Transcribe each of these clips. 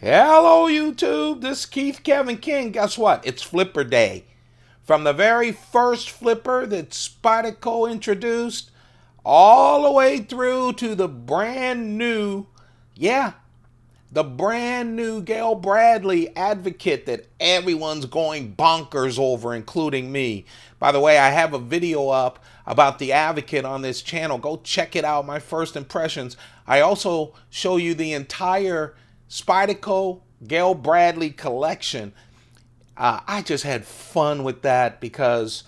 Hello, YouTube. This is Keith Kevin King. Guess what? It's Flipper Day. From the very first flipper that Spyderco introduced, all the way through to the brand new, the brand new Gayle Bradley Advocate that everyone's going bonkers over, including me. By the way, I have a video up about the Advocate on this channel. Go check it out, my first impressions. I also show you the entire Spyderco Gayle Bradley collection. I just had fun with that because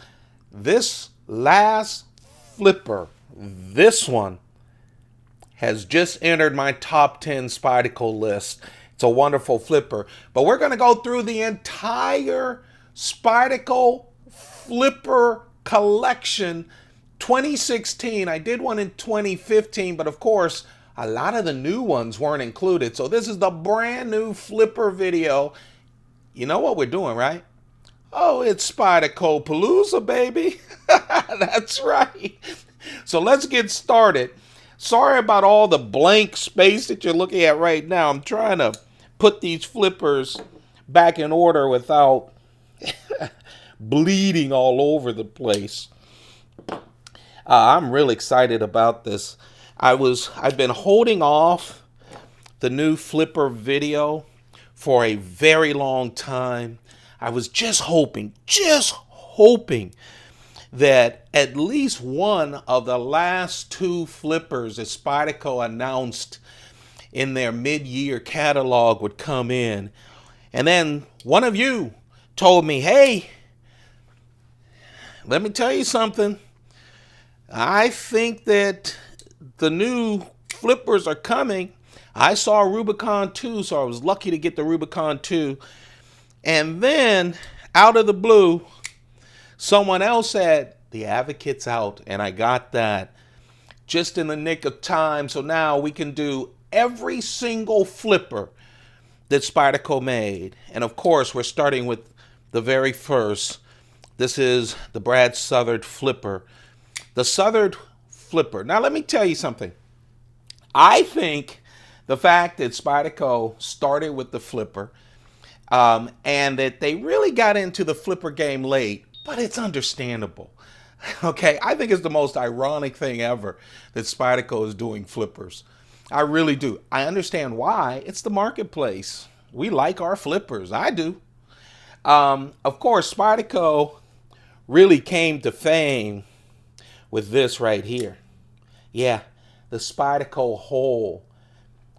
this last flipper, this one, has just entered my top 10 Spyderco list. It's a wonderful flipper. But we're going to go through the entire Spyderco flipper collection 2016. I did one in 2015, but of course, a lot of the new ones weren't included. So this is the brand new flipper video. You know what we're doing, right? Oh, it's Spyderco Palooza, baby. That's right. So let's get started. Sorry about all the blank space that you're looking at right now. I'm trying to put these flippers back in order without bleeding all over the place. I'm really excited about this. I've been holding off the new flipper video for a very long time. I was just hoping that at least one of the last two flippers that Spyderco announced in their mid-year catalog would come in. And then one of you told me, hey, let me tell you something. I think that the new flippers are coming. I saw Rubicon 2, so I was lucky to get the Rubicon 2. And then, out of the blue, someone else said, the Advocate's out, and I got that just in the nick of time. So now we can do every single flipper that Spyderco made. And of course, we're starting with the very first. This is the Brad Southard flipper. The Southard flipper. Now, let me tell you something. I think the fact that Spyderco started with the flipper and that they really got into the flipper game late, but it's understandable. Okay, I think it's the most ironic thing ever that Spyderco is doing flippers. I really do. I understand why. It's the marketplace. We like our flippers. I do. Of course, Spyderco really came to fame with this right here. Yeah, the Spyderco hole.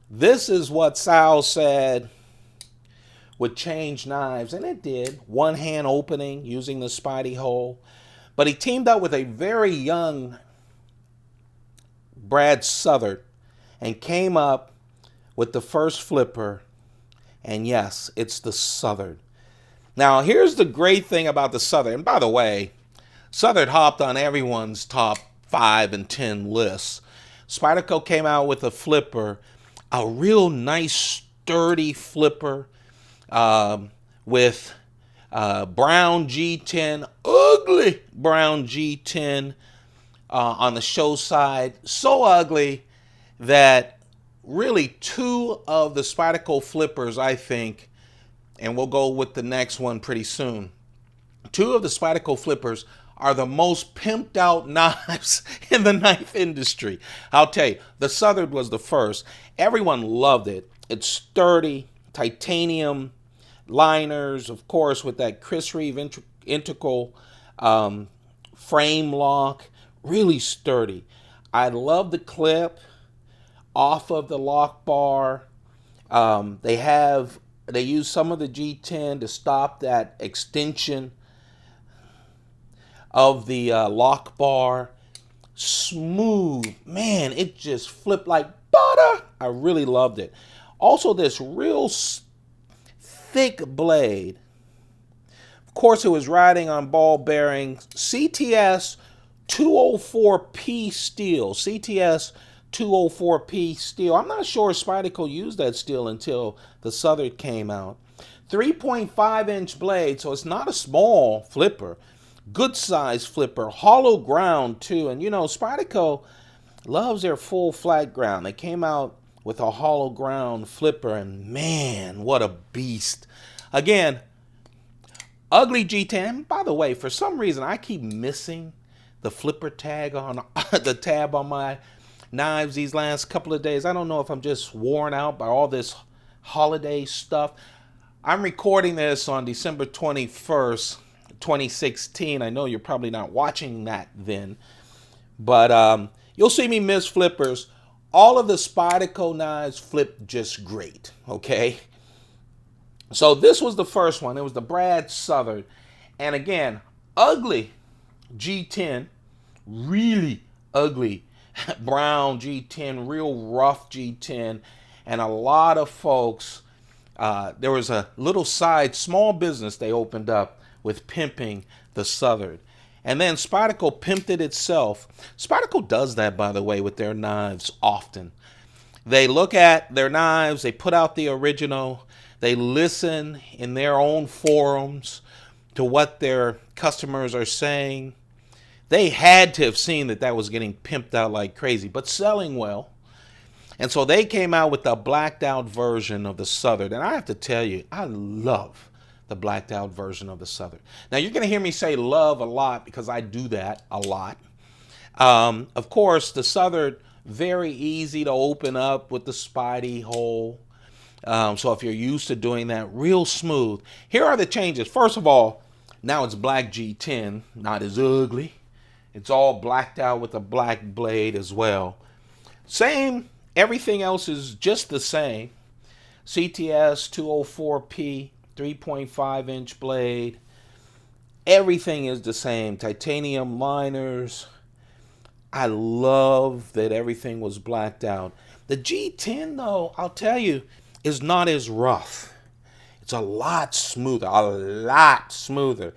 This is what Sal said would change knives, and it did. One hand opening using the Spidey hole. But he teamed up with a very young Brad Southard and came up with the first flipper. And yes, it's the Southard. Now, here's the great thing about the Southard. And by the way, Southard hopped on everyone's top 5 and 10 lists. Spyderco came out with a flipper, a real nice sturdy flipper with brown G10, ugly brown G10 on the show side. So ugly that really two of the Spyderco flippers, I think, and we'll go with the next one pretty soon. Two of the Spyderco flippers are the most pimped out knives in the knife industry. I'll tell you, the Southard was the first. Everyone loved it. It's sturdy, titanium liners, of course, with that Chris Reeve integral frame lock. Really sturdy. I love the clip off of the lock bar. They use some of the G10 to stop that extension of the lock bar. Smooth. Man, it just flipped like butter. I really loved it. Also, this real thick blade. Of course, it was riding on ball bearings. CTS 204P steel. CTS 204P steel. I'm not sure Spyderco used that steel until the Southard came out. 3.5-inch blade, so it's not a small flipper. Good size flipper, hollow ground too. And you know, Spyderco loves their full flat ground. They came out with a hollow ground flipper, and man, what a beast. Again, ugly G10. By the way, for some reason, I keep missing the flipper tag on the tab on my knives these last couple of days. I don't know if I'm just worn out by all this holiday stuff. I'm recording this on December 21st, 2016. I know you're probably not watching that then, but you'll see me miss flippers. All of the Spyderco knives flip just great, okay? So this was the first one. It was the Brad Southern. And again, ugly G10, really ugly brown G10, real rough G10. And a lot of folks, there was a little small business they opened up with pimping the Southern. And then Spyderco pimped it itself. Spyderco does that, by the way, with their knives often. They look at their knives, they put out the original, they listen in their own forums to what their customers are saying. They had to have seen that that was getting pimped out like crazy, but selling well. And so they came out with the blacked out version of the Southern. And I have to tell you, I love the blacked out version of the Southern. Now, you're going to hear me say love a lot because I do that a lot. Of course, the Southern, very easy to open up with the Spidey hole. So if you're used to doing that, real smooth. Here are the changes. First of all, now it's black G10, not as ugly. It's all blacked out with a black blade as well. Same, everything else is just the same. CTS 204P, 3.5-inch blade. Everything is the same. Titanium liners. I love that everything was blacked out. The G10, though, I'll tell you, is not as rough. It's a lot smoother, a lot smoother.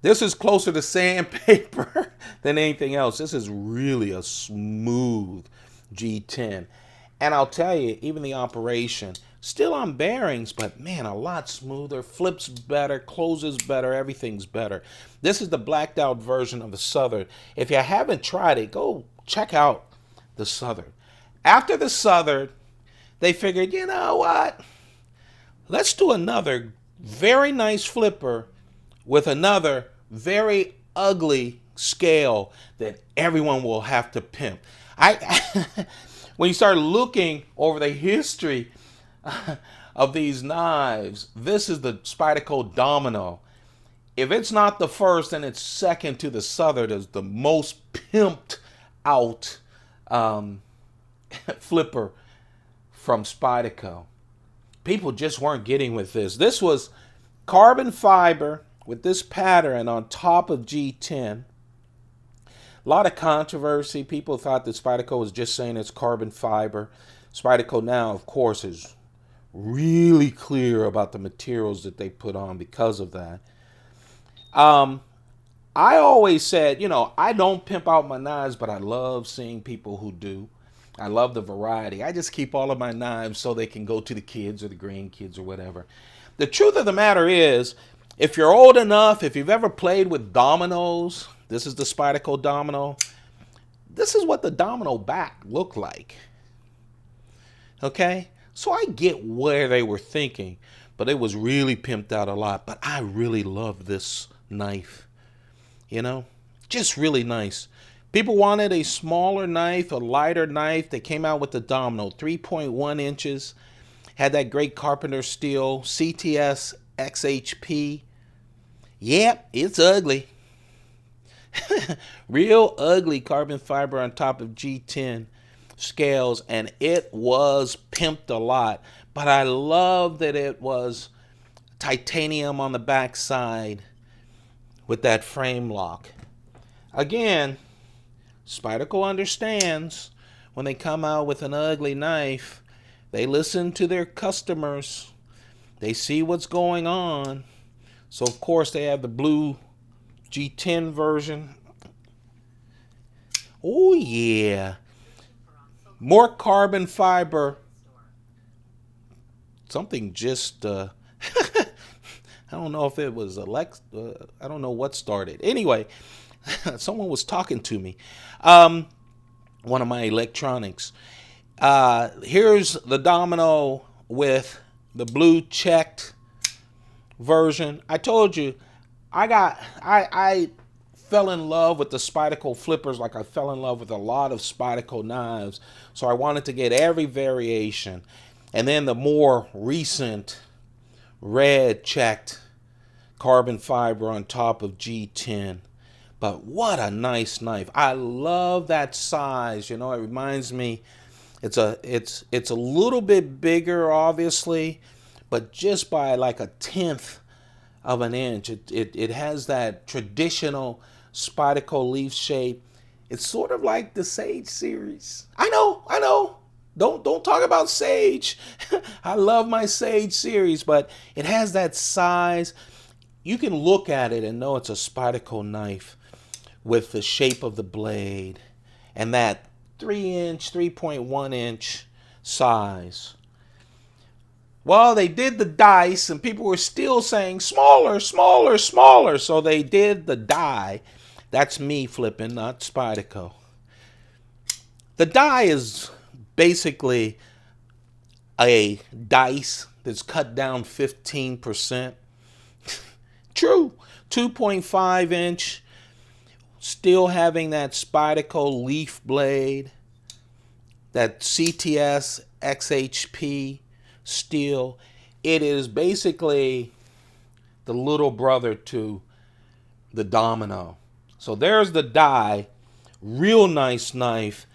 This is closer to sandpaper than anything else. This is really a smooth G10. And I'll tell you, even the operation, still on bearings, but man, a lot smoother, flips better, closes better, everything's better. This is the blacked out version of the Southern. If you haven't tried it, go check out the Southern. After the Southern, they figured, you know what? Let's do another very nice flipper with another very ugly scale that everyone will have to pimp. When you start looking over the history of these knives, this is the Spyderco Domino. If it's not the first, then it's second to the Southern as the most pimped out flipper from Spyderco. People just weren't getting with this. This was carbon fiber with this pattern on top of G10. A lot of controversy. People thought that Spyderco was just saying it's carbon fiber. Spyderco now, of course, is really clear about the materials that they put on because of that. I always said, you know, I don't pimp out my knives, but I love seeing people who do. I love the variety. I just keep all of my knives so they can go to the kids or the grandkids or whatever. The truth of the matter is, if you're old enough, if you've ever played with dominoes, this is the Spyderco Domino. This is what the domino back looked like. Okay? So I get where they were thinking, but it was really pimped out a lot. But I really love this knife. You know? Just really nice. People wanted a smaller knife, a lighter knife. They came out with the Domino, 3.1 inches. Had that great carpenter steel, CTS XHP. Yep, it's ugly. Real ugly carbon fiber on top of G10 scales, and it was pimped a lot. But I love that it was titanium on the back side with that frame lock. Again, Spyderco understands when they come out with an ugly knife, they listen to their customers. They see what's going on. So, of course, they have the blue G10 version. Oh, yeah. More carbon fiber. Something just, I don't know if it was I don't know what started. Anyway, someone was talking to me. One of my electronics. Here's the Domino with the blue checked version. I told you, I fell in love with the Spyderco flippers like I fell in love with a lot of Spyderco knives. So I wanted to get every variation. And then the more recent red checked carbon fiber on top of G10. But what a nice knife. I love that size. You know, it reminds me, it's a little bit bigger, obviously, but just by like a tenth of an inch. It has that traditional Spyderco leaf shape. It's sort of like the Sage series. I know. Don't talk about Sage. I love my Sage series, but it has that size. You can look at it and know it's a Spyderco knife with the shape of the blade and that 3-inch, 3.1-inch size. Well, they did the dice and people were still saying smaller, smaller, smaller. So they did the die. That's me flipping, not Spyderco. The die is basically a dice that's cut down 15%. True. 2.5-inch. Still having that Spyderco leaf blade, that CTS XHP steel. It is basically the little brother to the Domino. So there's the die. Real nice knife.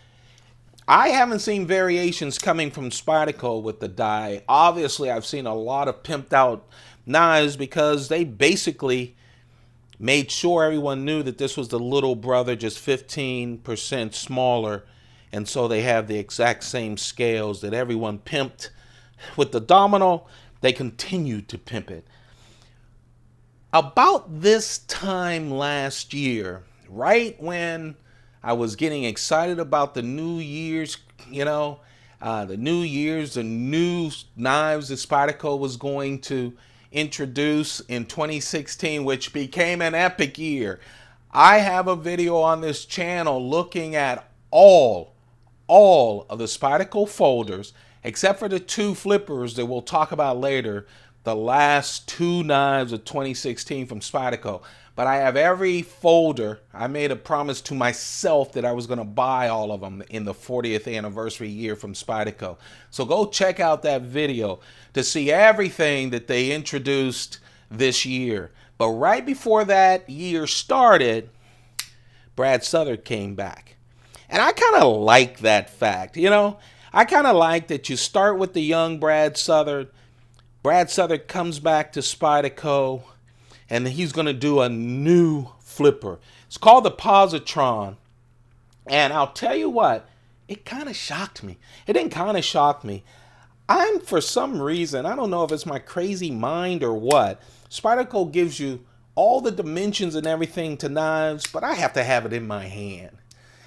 I haven't seen variations coming from Spyderco with the die. Obviously, I've seen a lot of pimped out knives because they basically made sure everyone knew that this was the little brother, just 15% smaller. And so they have the exact same scales that everyone pimped. With the Domino, they continued to pimp it. About this time last year, right when I was getting excited about the New Year's, the new knives that Spyderco was going to introduce in 2016, which became an epic year. I have a video on this channel looking at all of the Spyderco folders, except for the two flippers that we'll talk about later, the last two knives of 2016 from Spyderco. But I have every folder. I made a promise to myself that I was going to buy all of them in the 40th anniversary year from Spyderco. So go check out that video to see everything that they introduced this year. But right before that year started, Brad Southard came back. And I kind of like that fact. I kind of like that you start with the young Brad Southard. Brad Southard comes back to Spyderco, and he's going to do a new flipper. It's called the Positron. And I'll tell you what, it kind of shocked me. It didn't kind of shock me. For some reason, I don't know if it's my crazy mind or what, Spyderco gives you all the dimensions and everything to knives, but I have to have it in my hand.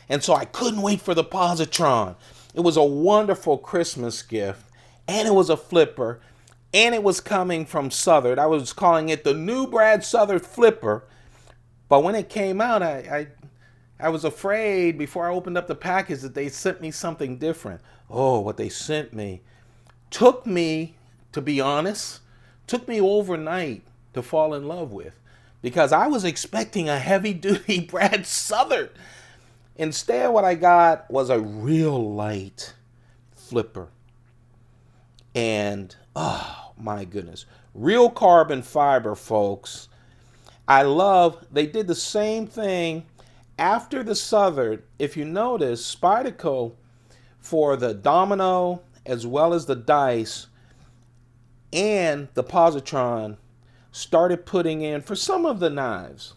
And so I couldn't wait for the Positron. It was a wonderful Christmas gift, and it was a flipper, and it was coming from Southard. I was calling it the new Brad Southard flipper, but when it came out, I was afraid before I opened up the package that they sent me something different. Oh, what they sent me took me, to be honest, took me overnight to fall in love with, because I was expecting a heavy-duty Brad Southard. Instead, what I got was a real light flipper. And, oh, my goodness. Real carbon fiber, folks. They did the same thing after the Southard. If you notice, Spyderco, for the Domino, as well as the dice, and the Positron, started putting in for some of the knives.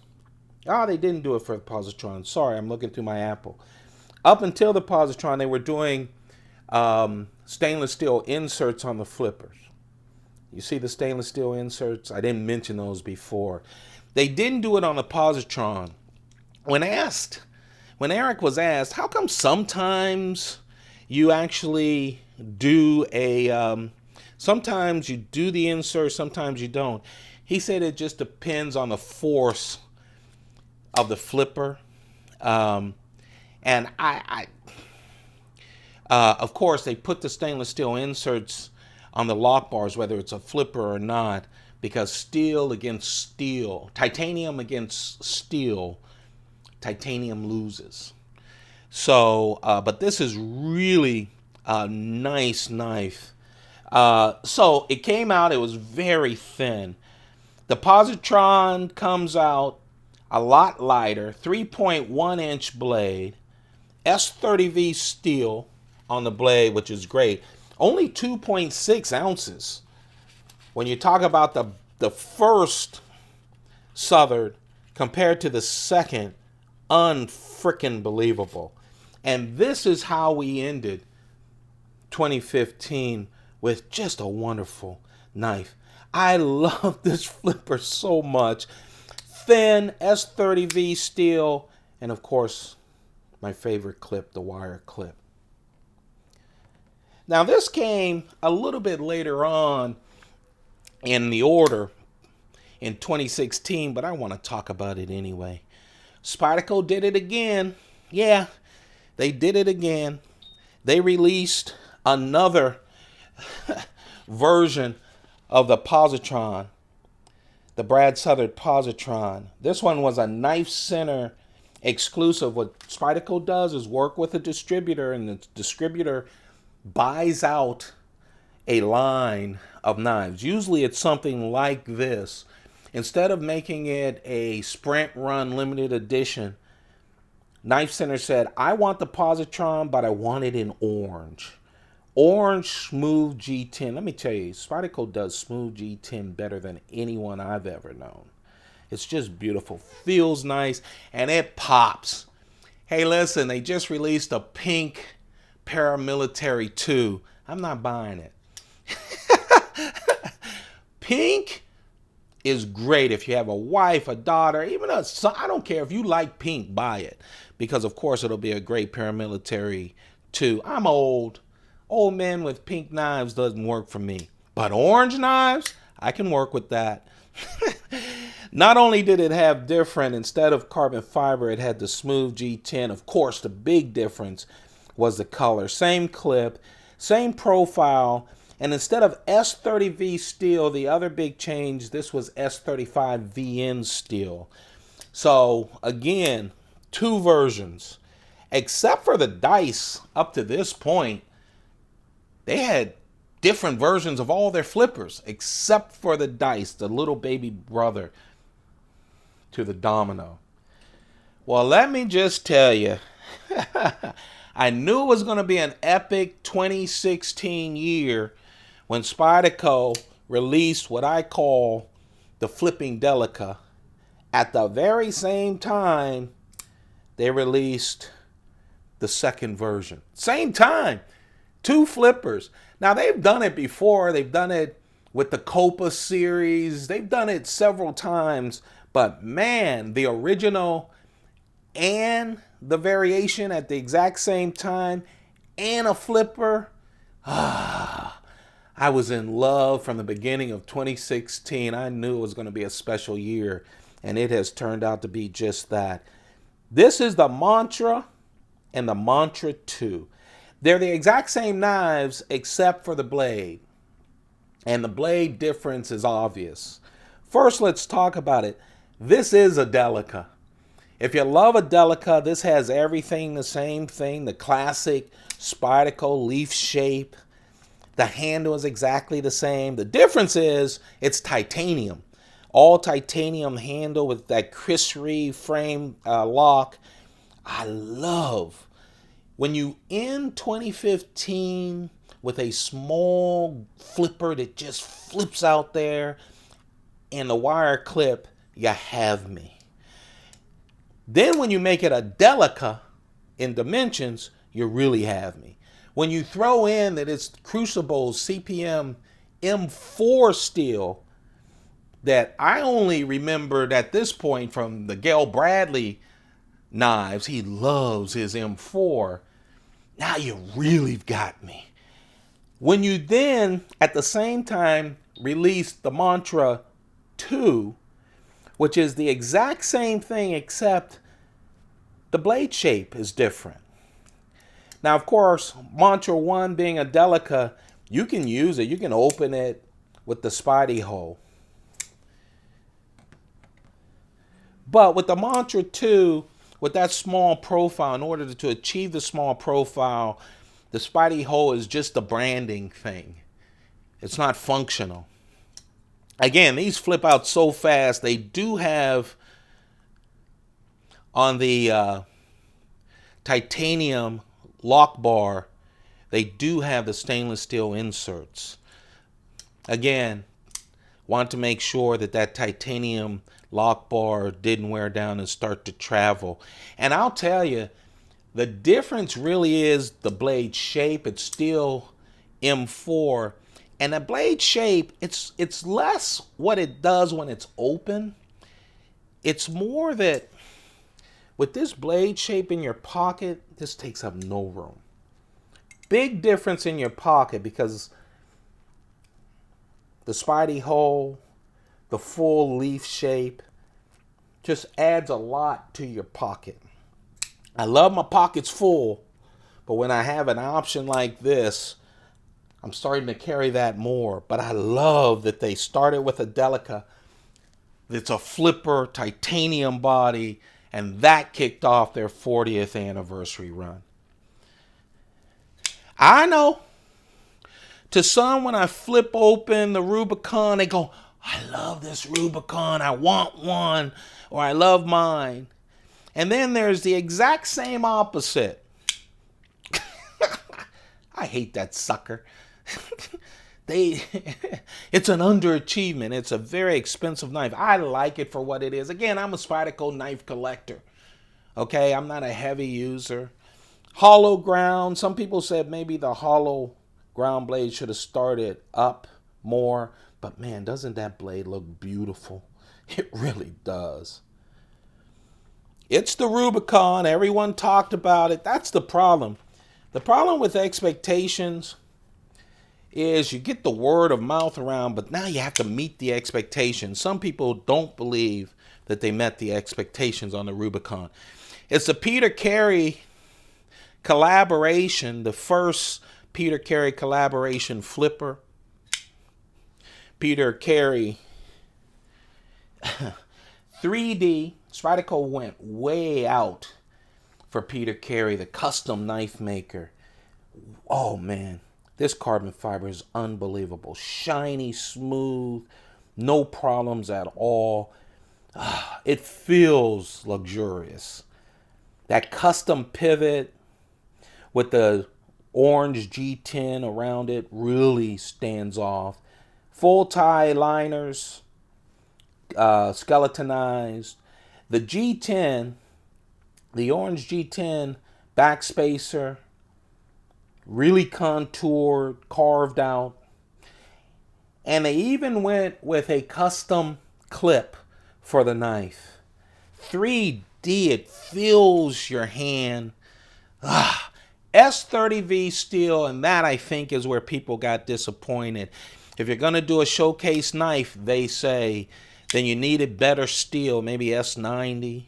They didn't do it for the Positron. Sorry, I'm looking through my Apple. Up until the Positron, they were doing stainless steel inserts on the flippers. You see the stainless steel inserts? I didn't mention those before. They didn't do it on the Positron. When Eric was asked, how come sometimes you actually do sometimes you do the insert, sometimes you don't. He said it just depends on the force of the flipper. And Of course, they put the stainless steel inserts on the lock bars, whether it's a flipper or not, because steel against steel, titanium against steel, titanium loses. So, but this is really a nice knife. So it came out, it was very thin. The Positron comes out a lot lighter, 3.1 inch blade, S30V steel on the blade, which is great. Only 2.6 ounces. When you talk about the first Southern compared to the second, unfrickin' believable. And this is how we ended 2015 with just a wonderful knife. I love this flipper so much. Thin S30V steel, and of course, my favorite clip, the wire clip. Now this came a little bit later on in the order in 2016, but I want to talk about it anyway. Spyderco did it again. Yeah, they did it again. They released another version of the Positron, the Brad Southern Positron. This one was a knife center exclusive. What Spyderco does is work with a distributor, and the distributor buys out a line of knives. Usually it's something like this. Instead of making it a sprint run limited edition, Knife Center said, I want the Positron, but I want it in orange. Orange smooth G10. Let me tell you, Spyderco does smooth G10 better than anyone I've ever known. It's just beautiful. Feels nice, and it pops. Hey, listen, they just released a pink Paramilitary 2. I'm not buying it. Pink is great if you have a wife, a daughter, even a son. I don't care if you like pink, buy it. Because, of course, it'll be a great Paramilitary 2. I'm old. Old men with pink knives doesn't work for me. But orange knives, I can work with that. Not only did it have different, instead of carbon fiber, it had the smooth G10. Of course, the big difference was the color. Same clip, same profile. And instead of S30V steel, the other big change, this was S35VN steel. So, again, two versions. Except for the dice, up to this point, they had different versions of all their flippers, except for the dice, the little baby brother to the Domino. Well, let me just tell you, I knew it was going to be an epic 2016 year when Spyderco released what I call the flipping Delica. At the very same time, they released the second version. Same time, two flippers. Now, they've done it before. They've done it with the Copa series. They've done it several times. But man, the original and the variation at the exact same time and a flipper. I was in love from the beginning of 2016. I knew it was going to be a special year, and it has turned out to be just that. This is the Mantra and the Mantra 2. They're the exact same knives except for the blade. And the blade difference is obvious. First, let's talk about it. This is a Delica. If you love a Delica, this has everything the same thing. The classic Spyderco leaf shape. The handle is exactly the same. The difference is it's titanium. All titanium handle with that Chris Reeve frame lock. I love when you end 2015 with a small flipper that just flips out there and the wire clip, you have me. Then when you make it a Delica in dimensions, you really have me. When you throw in that it's Crucible's CPM M4 steel that I only remembered at this point from the Gayle Bradley knives, he loves his M4. Now you really got me. When you then, at the same time, release the Mantra 2, which is the exact same thing except the blade shape is different. Now, of course, Mantra 1 being a Delica, you can use it. You can open it with the Spidey hole. But with the Mantra 2, with that small profile, in order to achieve the small profile, the Spidey hole is just a branding thing. It's not functional. Again, these flip out so fast. They do have on the titanium lock bar, they do have the stainless steel inserts. Again, want to make sure that that titanium lock bar didn't wear down and start to travel. And I'll tell you, the difference really is the blade shape. It's still M4. And the blade shape, it's less what it does when it's open. It's more that with this blade shape in your pocket, this takes up no room. Big difference in your pocket because the Spidey hole, the full leaf shape, just adds a lot to your pocket. I love my pockets full, but when I have an option like this, I'm starting to carry that more. But I love that they started with a Delica. It's a flipper, titanium body, and that kicked off their 40th anniversary run. I know, to some, when I flip open the Rubicon, they go, I love this Rubicon, I want one, or I love mine. And then there's the exact same opposite. I hate that sucker. It's an underachievement. It's a very expensive knife. I like it for what it is. Again, I'm a Spyderco knife collector. Okay, I'm not a heavy user. Hollow ground. Some people said maybe the hollow ground blade should have started up more. But man, doesn't that blade look beautiful? It really does. It's the Rubicon. Everyone talked about it. That's the problem. The problem with expectations is you get the word of mouth around, but now you have to meet the expectations. Some people don't believe that they met the expectations on the Rubicon. It's the Peter Carey collaboration, the first Peter Carey collaboration flipper. Peter Carey 3D. Spyderco went way out for Peter Carey, the custom knife maker. Oh man, this carbon fiber is unbelievable. Shiny, smooth, no problems at all. It feels luxurious. That custom pivot with the orange G10 around it really stands off. Full tie liners, skeletonized. The G10, the orange G10 backspacer, really contoured, carved out. And they even went with a custom clip for the knife. 3D, it fills your hand. S30V steel, and that I think is where people got disappointed. If you're going to do a showcase knife, they say, then you needed better steel, maybe S90.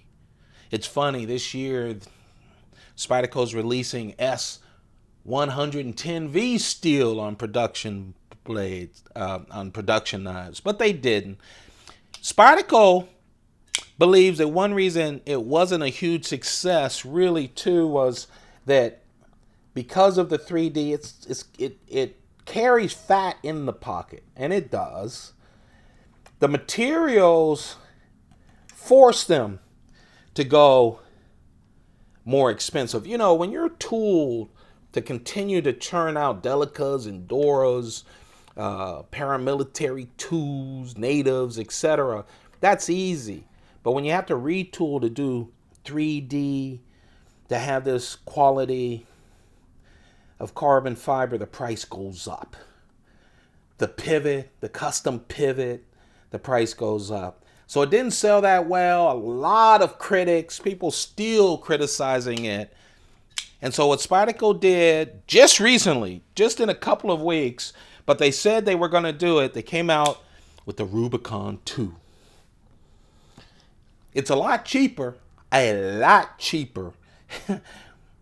It's funny, this year, Spyderco's releasing S110V steel on production blades, on production knives, but they didn't. Spyderco believes that one reason it wasn't a huge success, really, too, was that because of the 3D, it carries fat in the pocket, and it does. The materials force them to go more expensive. You know, when you're tooled to continue to churn out Delicas and Doras, paramilitary tools, natives, etc., that's easy. But when you have to retool to do 3D, to have this quality of carbon fiber, the price goes up. The pivot, the custom pivot, the price goes up. So it didn't sell that well. A lot of critics, people still criticizing it. And so what Spyderco did just recently, just in a couple of weeks, but they said they were going to do it, they came out with the Rubicon 2. It's a lot cheaper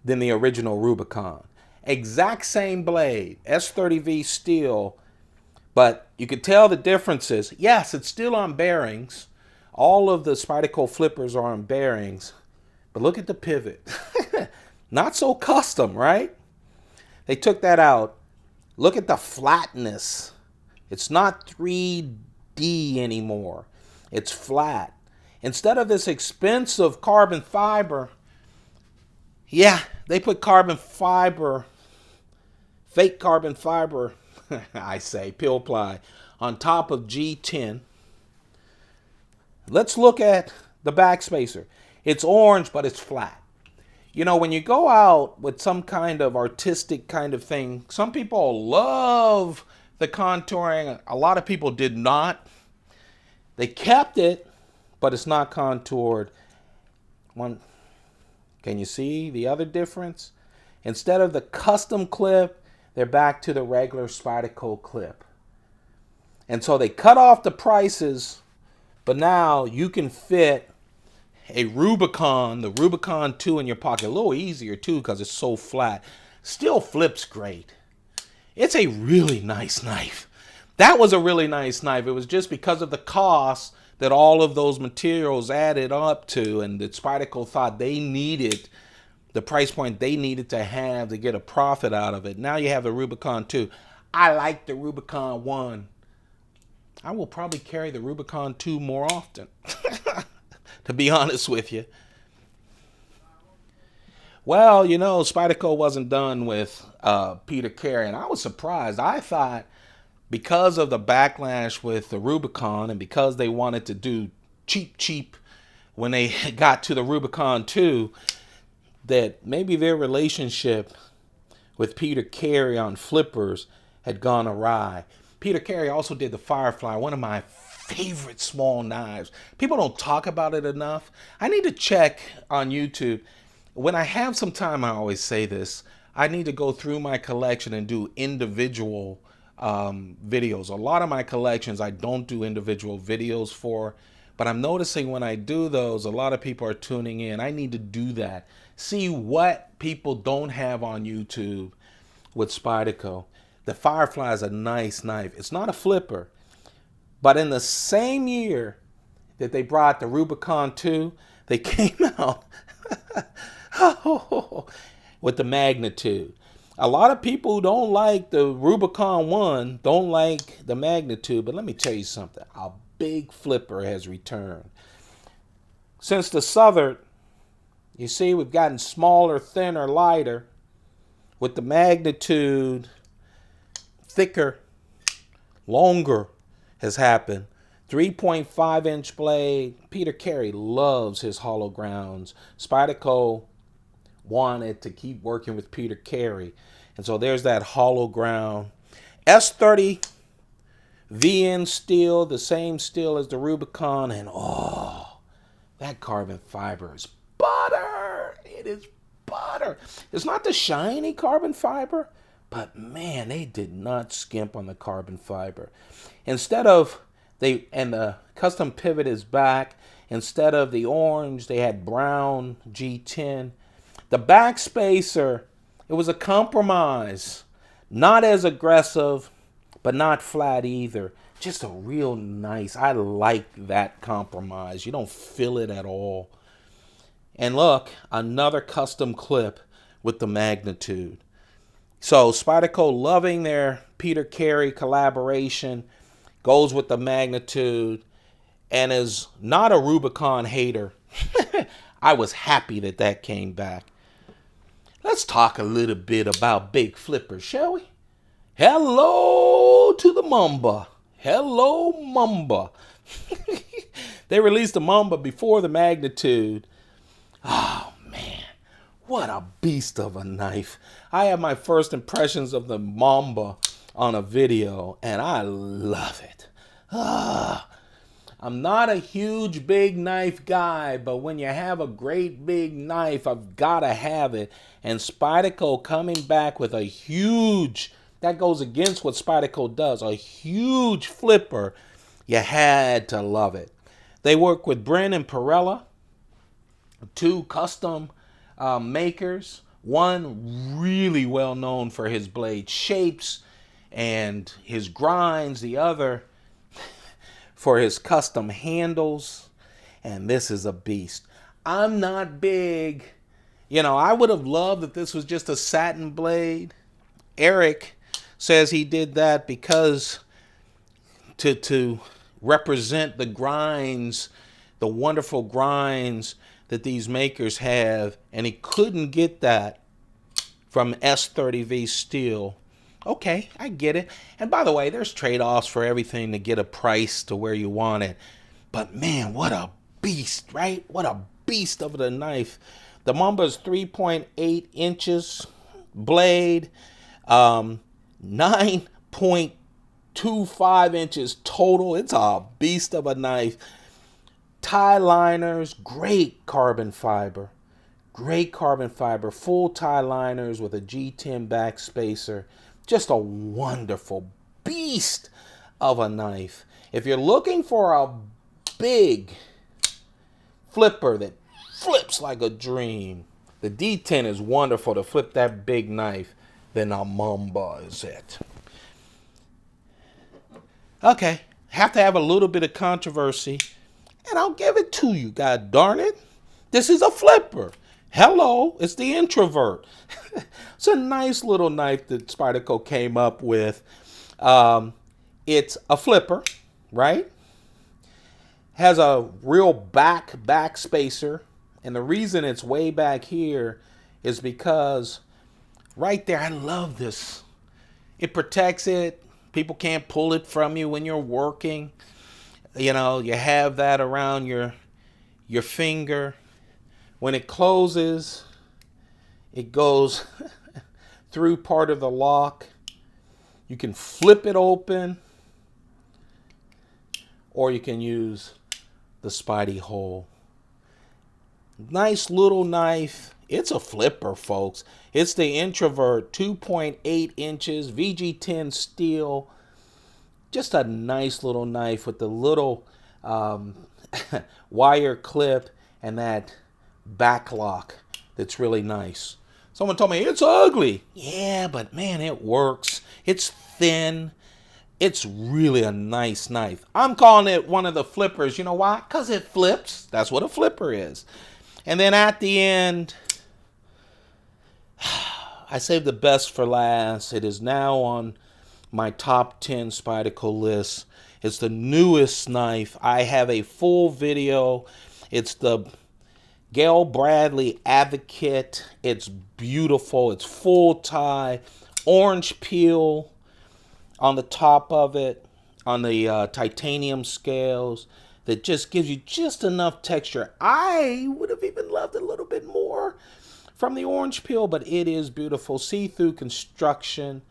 than the original Rubicon. Exact same blade, S30V steel, but you could tell the differences. Yes, it's still on bearings. All of the Spyderco flippers are on bearings, but look at the pivot. Not so custom, right? They took that out. Look at the flatness. It's not 3D anymore. It's flat. Instead of this expensive carbon fiber, yeah, they put carbon fiber, fake carbon fiber, I say, pill ply, on top of G10. Let's look at the backspacer. It's orange, but it's flat. You know, when you go out with some kind of artistic kind of thing, some people love the contouring. A lot of people did not. They kept it, but it's not contoured. Can you see the other difference? Instead of the custom clip, they're back to the regular Spyderco clip. And so they cut off the prices, but now you can fit a Rubicon, the Rubicon 2 in your pocket. A little easier too because it's so flat. Still flips great. It's a really nice knife. That was a really nice knife. It was just because of the cost that all of those materials added up to, and that Spyderco thought they needed the price point they needed to have to get a profit out of it. Now you have the Rubicon 2. I like the Rubicon 1. I will probably carry the Rubicon 2 more often. To be honest with you. Well, you know, Spyderco wasn't done with Peter Carey, and I was surprised. I thought because of the backlash with the Rubicon and because they wanted to do cheap when they got to the Rubicon 2, that maybe their relationship with Peter Carey on flippers had gone awry. Peter Carey also did the Firefly, one of my favorite small knives. People don't talk about it enough. I need to check on YouTube. When I have some time, I always say this, I need to go through my collection and do individual videos. A lot of my collections I don't do individual videos for, but I'm noticing when I do those, a lot of people are tuning in. I need to do that. See what people don't have on YouTube with Spyderco. The Firefly is a nice knife. It's not a flipper. But in the same year that they brought the Rubicon 2, they came out with the Magnitude. A lot of people who don't like the Rubicon 1 don't like the Magnitude, but let me tell you something. A big flipper has returned. Since the Southern, you see, we've gotten smaller, thinner, lighter. With the Magnitude, thicker, longer has happened. 3.5-inch blade. Peter Carey loves his hollow grounds. Spyderco wanted to keep working with Peter Carey. And so there's that hollow ground. S30 VN steel, the same steel as the Rubicon. And oh, that carbon fiber is butter. It is butter. It's not the shiny carbon fiber, but man, they did not skimp on the carbon fiber. Instead of and the custom pivot is back. Instead of the orange, they had brown G10. The backspacer, it was a compromise. Not as aggressive, but not flat either. Just a real nice, I like that compromise. You don't feel it at all. And look, another custom clip with the Magnitude. So Spyderco loving their Peter Carey collaboration, goes with the Magnitude, and is not a Rubicon hater. I was happy that that came back. Let's talk a little bit about big flippers, shall we? Hello to the Mamba. Hello, Mamba. They released the Mamba before the Magnitude. Oh, man. What a beast of a knife. I have my first impressions of the Mamba on a video, and I love it. I'm not a huge big knife guy, but when you have a great big knife, I've got to have it. And Spyderco coming back with a huge, that goes against what Spyderco does, a huge flipper. You had to love it. They work with Bren and Perella, two custom makers. One really well known for his blade shapes and his grinds, the other for his custom handles. And this is a beast. I'm not big. I would have loved if this was just a satin blade. Eric says he did that because to represent the grinds, the wonderful grinds that these makers have, and he couldn't get that from S30V steel. Okay, I get it. And by the way, there's trade-offs for everything to get a price to where you want it. But man, what a beast, right? What a beast of a knife. The Mamba is 3.8 inches blade, 9.25 inches total. It's a beast of a knife. Tie liners, great carbon fiber. Great carbon fiber, full tie liners with a G10 backspacer. Just a wonderful beast of a knife. If you're looking for a big flipper that flips like a dream, the D10 is wonderful to flip that big knife. Then a Mamba is it. Okay, have to have a little bit of controversy, and I'll give it to you, god darn it. This is a flipper. Hello, it's the introvert. It's a nice little knife that Spyderco came up with. It's a flipper, right? Has a real back spacer. And the reason it's way back here is because right there, I love this. It protects it. People can't pull it from you when you're working. You have that around your finger. When it closes, it goes through part of the lock. You can flip it open, or you can use the Spidey hole. Nice little knife. It's a flipper, folks. It's the Introvert, 2.8 inches, VG10 steel. Just a nice little knife with the little wire clip and that back lock that's really nice. Someone told me it's ugly. Yeah, but man, it works. It's thin. It's really a nice knife. I'm calling it one of the flippers. You know why? Because it flips. That's what a flipper is. And then at the end, I saved the best for last. It is now on my top 10 Spyderco list. It's the newest knife. I have a full video. It's the Gayle Bradley Advocate. It's beautiful. It's full tie, orange peel on the top of it, on the titanium scales, that just gives you just enough texture. I would have even loved a little bit more from the orange peel, but it is beautiful. See-through construction.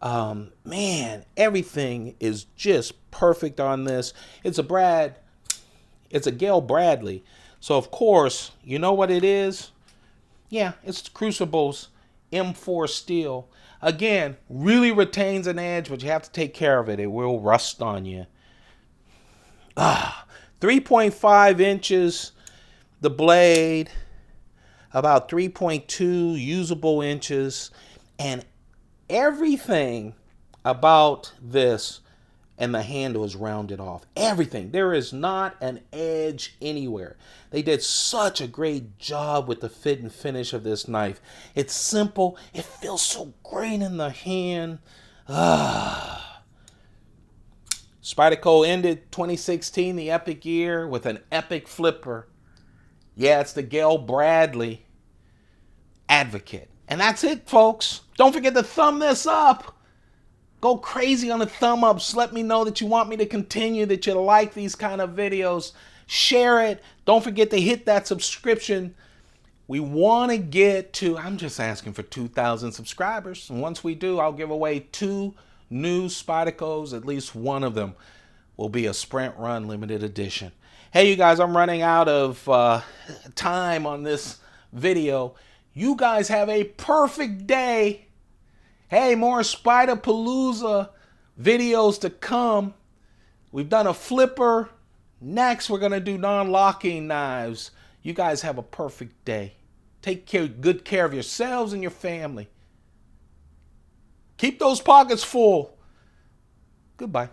Man, everything is just perfect on this. It's a Gayle Bradley. So of course, you know what it is? Yeah, it's Crucible's M4 steel. Again, really retains an edge, but you have to take care of it. It will rust on you. 3.5 inches the blade, about 3.2 usable inches, and everything about this and the handle is rounded off. Everything. There is not an edge anywhere. They did such a great job with the fit and finish of this knife. It's simple. It feels so great in the hand. Spyderco ended 2016, the epic year, with an epic flipper. Yeah, it's the Gayle Bradley Advocate. And that's it, folks. Don't forget to thumb this up. Go crazy on the thumb ups. Let me know that you want me to continue, that you like these kind of videos. Share it. Don't forget to hit that subscription. We want to get to, I'm just asking for 2,000 subscribers. And once we do, I'll give away 2 new Spydercos. At least one of them will be a Sprint Run limited edition. Hey, you guys, I'm running out of time on this video. You guys have a perfect day. Hey, more Spiderpalooza videos to come. We've done a flipper. Next, we're going to do non-locking knives. You guys have a perfect day. Take Take good care of yourselves and your family. Keep those pockets full. Goodbye.